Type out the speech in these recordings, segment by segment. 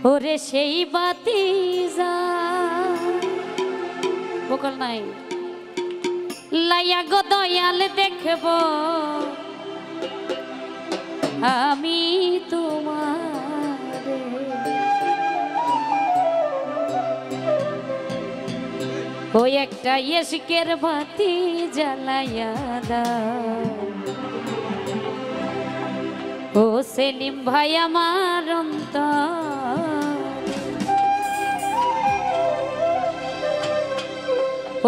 ওরে সেই বাতি যা বকল নাই লাইয়া গো দয়াল দেখব আমি তোমারে ওই একটা ইশকের বাতি জ্বালাইয়া দাও ও সেলিম ভাই আমার অন্তর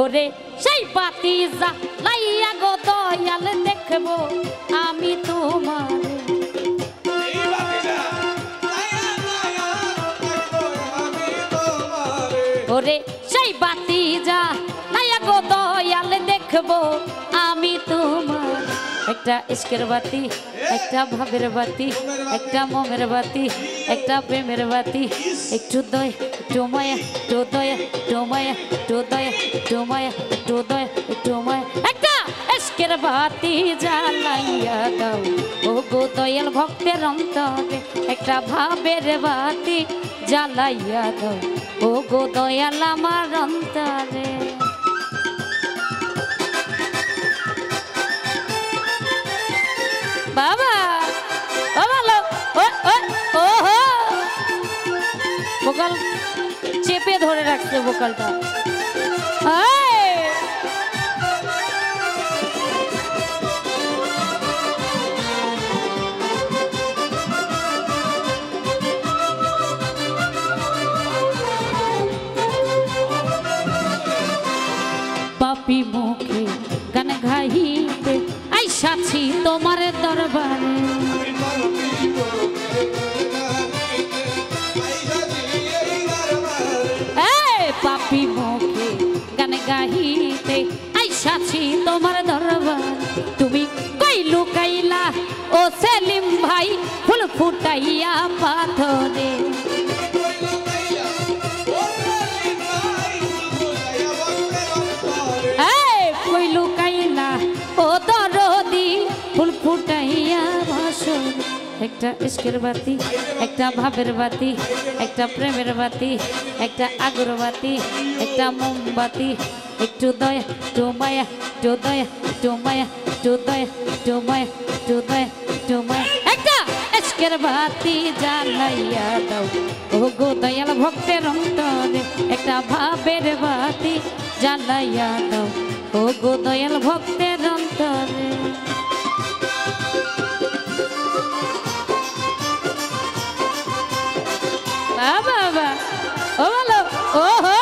ওরে সেই বাতি জ্বালাইয়া গো দয়াল দেখব আমি তোমারে ওরে সেই বাতি জ্বালাইয়া গো দয়াল দেখব আমি তোমার একটা ইশকের বাতি একটা ভাবের বাতি একটা মোমের বাতি একটা প্রেমের বাতি একটু দয়া একটু মায়া একটু দয়া একটু মায়া একটু দয়া একটু মায়া একটু দয়া একটু মায়া একটা ইশকের বাতি জ্বালাইয়া দাও ও গো দয়াল ভক্তের অন্তরে একটা ভাবের বাতি জ্বালাইয়া দাও ও গো দয়াল আমার অন্তরে বাবা ও ভালো ও হো ভোকাল চেপে ধরে রাখছে ভোকালটা পাপি মুখে গান গাইতে আইসাছি তোমার দরবারে পাপি মুখে গান গাইতে আইসাছি তোমার দরবার তুমি কই লুকাইলা ও সেলিম ভাই ফুল ফুটাইয়া পাথরে কই লুকাইলা ও দরদি ফুল ফুটাইয়া বাসর একটা ইশকের বাতি একটা ভাবের বাতি একটা প্রেমের বাতি একটা আগরবাতি একটা মোমবাতি একটু দয়া একটু মায়া একটু দয়া একটু মায়া একটু দয়া একটু মায়া একটু দয়া একটু মায়া একটা ইশকের বাতি জ্বালাইয়া দাও ও গো দয়াল ভক্তের অন্তরে একটা ভাবের বাতি জ্বালাইয়া দাও ও গো দয়াল ভক্তের অন্তরে বাবা ও ভালো ও হো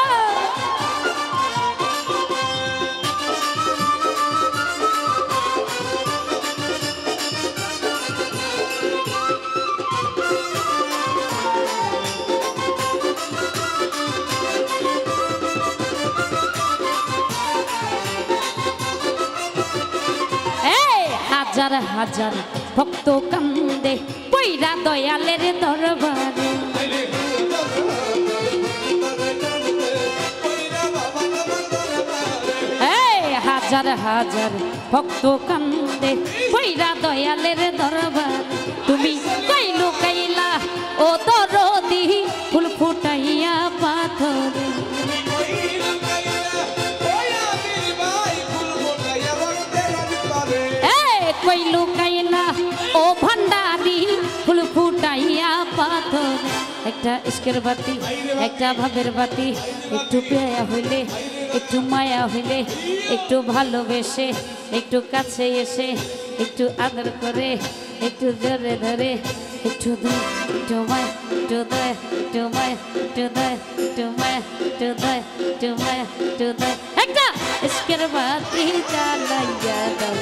হাজার হাজার ভক্ত কান্দে পইরা দয়ালের দরবারে হাজার হাজার ভক্ত কান্দে পইরা দয়ালের দরবার তুমি কই লুকাইলা ও দরদি ফুল ফুটাইয়া পাথরে কই লুকাইলা ও ভান্ডারি ফুল ফুটাইয়া পাথর একটা ইশকের বাতি একটা ভাবের বাতি একটু পেয়া হইলে একটু মায়া হইলে একটু ভালোবেসে একটু কাছে এসে একটু আদর করে একটু ধরে ধরে একটু দয়া একটু মায়া একটু দয়া একটু মায়া একটু দয়া একটু মায়া একটু দয়া একটু মায়া একটু দয়া একটা ইশকের বাতি জ্বালাইয়া দাও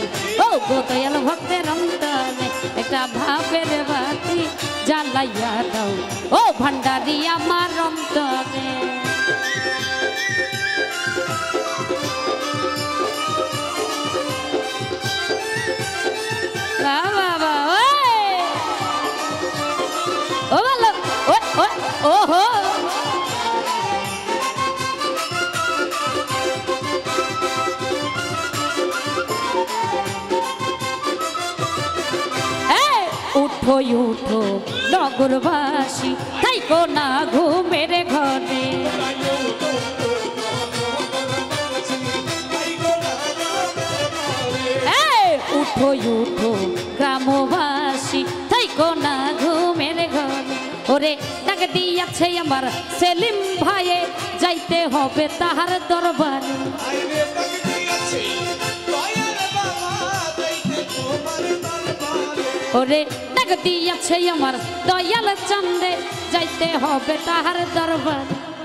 ও গো দয়াল ভক্তের অন্তরে একটা ভাবের বাতি জ্বালাইয়া দাও ও ভান্ডারি আমার অন্তরে বাবা ও ভালো ও হো উঠো উঠো নগরবাসী থাইকো না ঘুমের ঘরে। উঠো উঠো গ্রামবাসী থাইকো না ঘুমের ঘরে। ওরে ডাক দিয়াছে আমার সেলিম ভাইয়ে যাইতে হবে তাহার দরবারে। ওরে ডাক দিয়াছে আমার দয়াল চান্দে যাইতে হবে তাহার দরবার।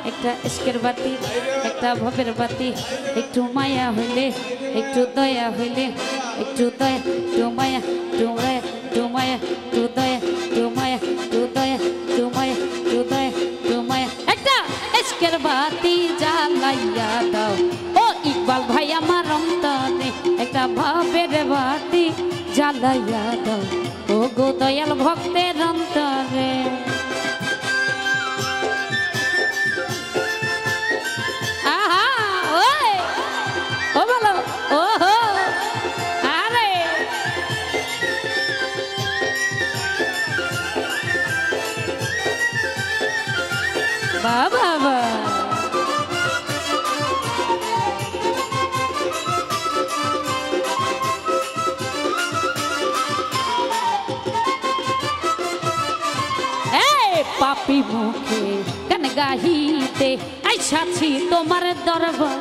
একটা ইশকের বাতি একটা ভবের বাতি একটু মায়া হইলে একটু দয়া হইলে একটু দয়া একটু মায়া একটু মায়া একটু মায়া একটু দয়া একটু মায়া একটু দয়া একটু মায়া একটু দয়া একটু মায়া। একটা ইশকের বাতি জ্বালাইয়া দাও ও ইকবাল ভাই আমার অন্তরে। একটা ভবের বাতি জ্বালাইয়া দাও ও গো দয়াল ভক্তের অন্তরে। আহা ওই ও বলো ও হো আরে বাবা বাবা পাপি মুখে গান গাহিতে আইসাছি তোমার দরবার।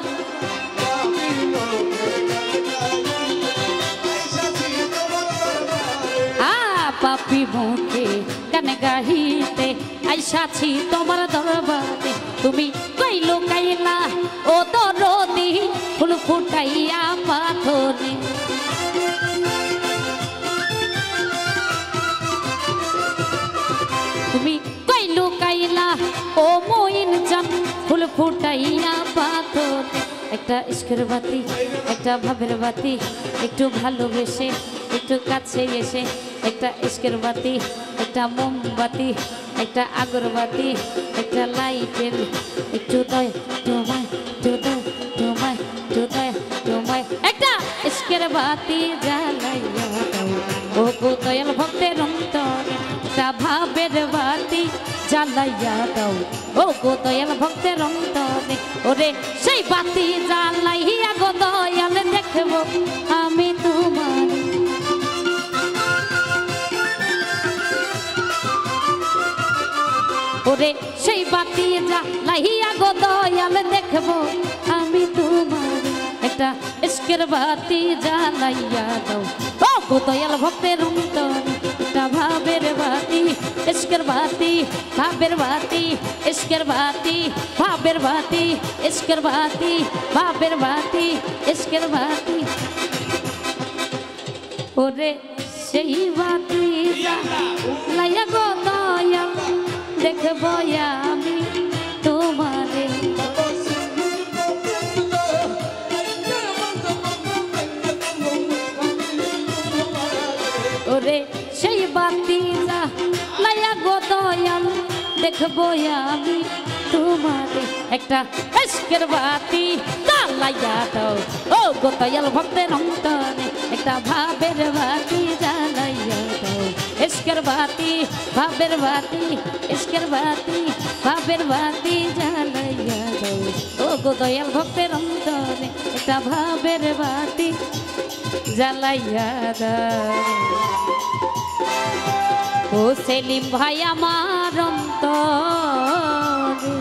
পাপি মুখে গান গাহিতে আইসাছি তোমার দরবারে। তুমি কইলো কাইলা ও দরদি ফুল ফুটাইয়া পাথরে। তুমি কইলো কাইলা ও মইন জান ফুল ফুটাইয়া পাথরে। একটা ইশকের বাতি একটা ভাবের বাতি একটু ভালোবেসে একটু কাছে এসে একটা ইশকের বাতি একটা মোমবাতি একটা আগরবাতি একটা লাইটের একটু দয় তোমায় একটু দয় তোমায় একটু দয় তোমায়। একটা ইশকের বাতি জ্বালাইয়া দাও ও গো দয়াল ভক্তের অন্তরে। একটা ভাবের বাতি জ্বালাইয়া দাও ও গো দয়াল ভক্তের অন্তরে। ওরে সেই বাতি জ্বালাইয়া গো দয়াল দেখবো আমি তোমার। ওরে সেই বাতি জ্বালাইয়া গো দয়াল দেখবো আমি তোমার। একটা ইশকের বাতি জ্বালাইয়া দাও ও গো দয়াল ভক্তের অন্তরে। একটা ভাবের বাতি ইশকের বাতি ভাবের বাতি ইশকের বাতি ভাবের বাতি ইশকের বাতি ভাবের বাতি ইশকের বাতি। ওরে সেই বাতি জ্বালাইয়া গো দয়াল দেখবো আমি তোমারে। ওরে সেই বাতি জ্বালাইয়া গো দয়াল দেখবো আমি তোমারে। একটা ইশকের বাতি জ্বালাইয়া দাও ও গো দয়াল ভক্তের অন্তরে। একটা ভাবের বাতি জ্বালাইয়া দাও ইশকের বাতি ভাবের বাতি ইশকের বাতি ভাবের বাতি জ্বালাইয়া দাও ও গো দয়াল ভক্তের অন্তরে। একটা ভাবের বাতি জ্বালাইয়া দাও ও সেলিম ভাই আমার অন্তরে।